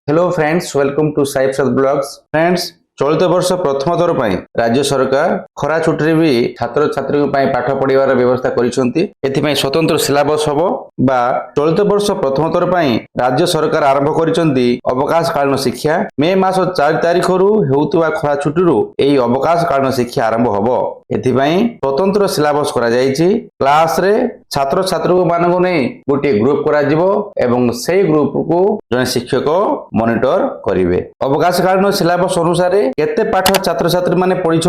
Hello friends, welcome to साइब सद blogs. Friends, चलित वर्ष प्रथम थर पर राज्य सरकार खरा छुट्टी भी छात्र छात्री पाठ पढ़ार व्यवस्था कर स्वतंत्र सिलेबस हम बा चलित वर्ष प्रथम थर पर राज्य सरकार आरंभ कर अवकाश कालीन शिक्षा मे मास 4 तारिख होता खरा छुट्टी यही अवकाश कालीन शिक्षा आरंभ हम एथिपाई स्वतंत्र सिलेबस क्लास रे छात्र छात्री मानक नहीं गोटे ग्रुप करा से ग्रुप को जन शिक्षक मॉनिटर करेंगे। अवकाश कालीन सिलेबस अनुसार केते पाठ छात्र छात्री माने पढ़ी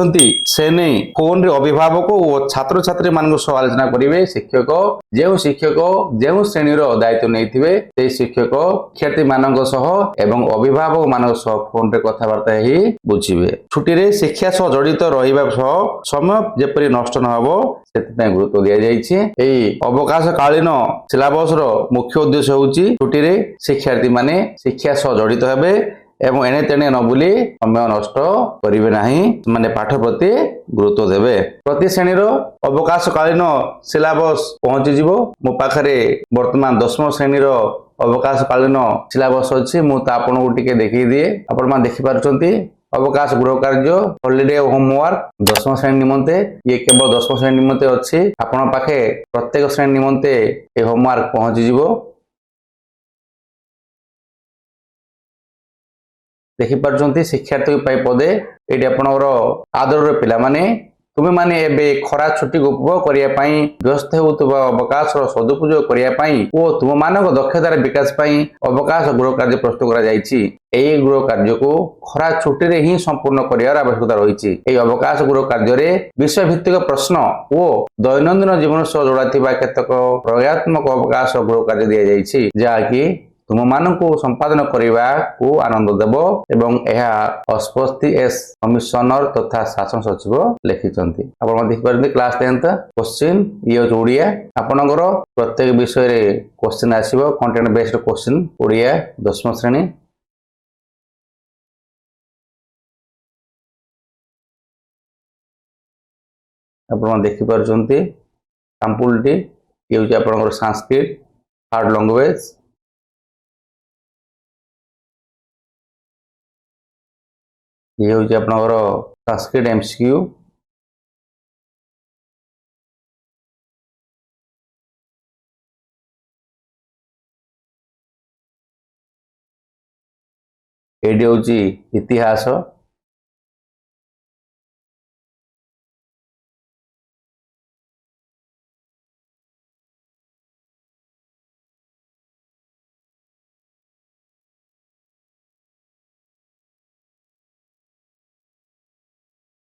से नहीं फोन रे अभिभावक और छात्र छात्री मान सह आलोचना करेंगे। शिक्षक जो श्रेणी दायित्व नहीं शिक्षक शिक्षार्थी मान सह एवं अभिभावक मान सह फोन रे कथबार्ता ही बुझे। छुट्टी रे शिक्षा सह जड़ित रहा सह समय जेपरी नष्ट न हो से गुरुत्व दि जाइए। अवकाश कालीन सिलेबस मुख्य उद्देश्य होउची छुट्टी रे शिक्षार्थी माने शिक्षा सह जड़ित हेबे एवं एने तेने न बुली समय नष्ट करेंगे नहीं, माने पाठ प्रति गुरुत्व देवे। प्रति श्रेणी अवकाश कालीन सिलेबस पहुंची जीवो मो पाखरे वर्तमान 10वीं श्रेणी अवकाश कालीन सिलेबस अच्छी मुझे आपको टिके देखी दिए। आपण मान देखि पारुचंती अवकाश गृह कार्य हॉलिडे होमवर्क 10वीं श्रेणी निमंते ये केवल 10वीं श्रेणी निमंते अच्छी। आपण पाखे प्रत्येक श्रेणी निमंते ये होमवर्क पहुंची जीवो। देखि पारुचंती शिक्षार्थी पदे ये आपणर आदर पिला माने तुम माने एबे खरा छुट्टी को उपभोग करने व्यस्त होता अवकाश सदुपयोग करने और तुम मानक दक्षतार विकास अवकाश गृह कार्य प्रस्तुत कर गृह कार्य को खरा छुट्टी रे ही संपूर्ण कर आवश्यकता रही। अवकाश गृह कार्य विषय भित्तिक प्रश्न और दैनंदिन जीवन सह जोड़ा केतक प्रयोगात्मक अवकाश गृह कार्य दि जाइए जहाँकि तुम मान को संपादन करने को आनंद देव एवं अस्पष्टि एस कमिशनर तथा शासन सचिव लिखिंट। आप देखिए क्लास 10th क्वेश्चन ये ओडिया आपणकर प्रत्येक विषय रे क्वेश्चन आसीबो कंटेंट बेस्ड क्वेश्चन ओडिया 10वीं श्रेणी। आप देखि पारुचंती सैंपल टी ये होची आपणकर संस्कृत हार्ड लैंग्वेज। ये हूँ आपनकर संस्कृत एमसीक्यू। ये हूँ इतिहास।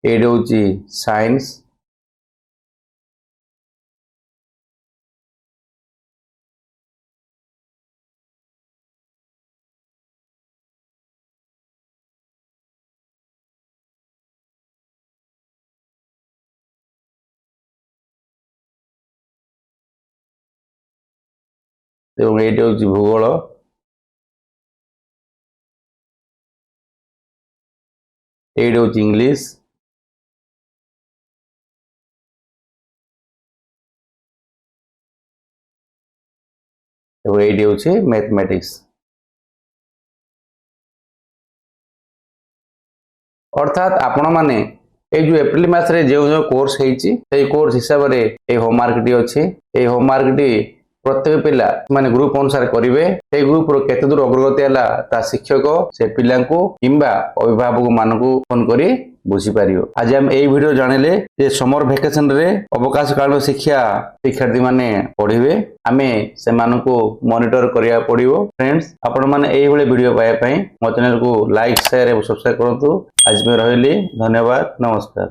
ये हूँ साइंस। एवं ये हूँ भूगोल। ये हूँ इंग्लिश। एवं ये हूँ मैथमेटिक्स। अर्थात आपण माने ये जो एप्रिल मास रे जो कोर्स है कोर्स हिसाब से ये होमवर्क टी अच्छी। ये होमवर्क टी प्रत्येक पिला माने ग्रुप अनुसार करेंगे। से ग्रुप रो केते दूर अग्रगति है ता शिक्षक से पिला को किंबा अभिभावक मान को फोन करी बुझी पारियो। आज हम यही वीडियो जानिले जे समर वेकेशन रे अवकाश कालीन शिक्षा शिक्षार्थी माने पढ़िबे आमे से मान को मॉनिटर करिया पड़िबो। फ्रेंड्स, आपण माने एही भले वीडियो पाए पई मो चैनल को लाइक शेयर एवं सब्सक्राइब करंतु। आज मैं रहिली, धन्यवाद, नमस्कार।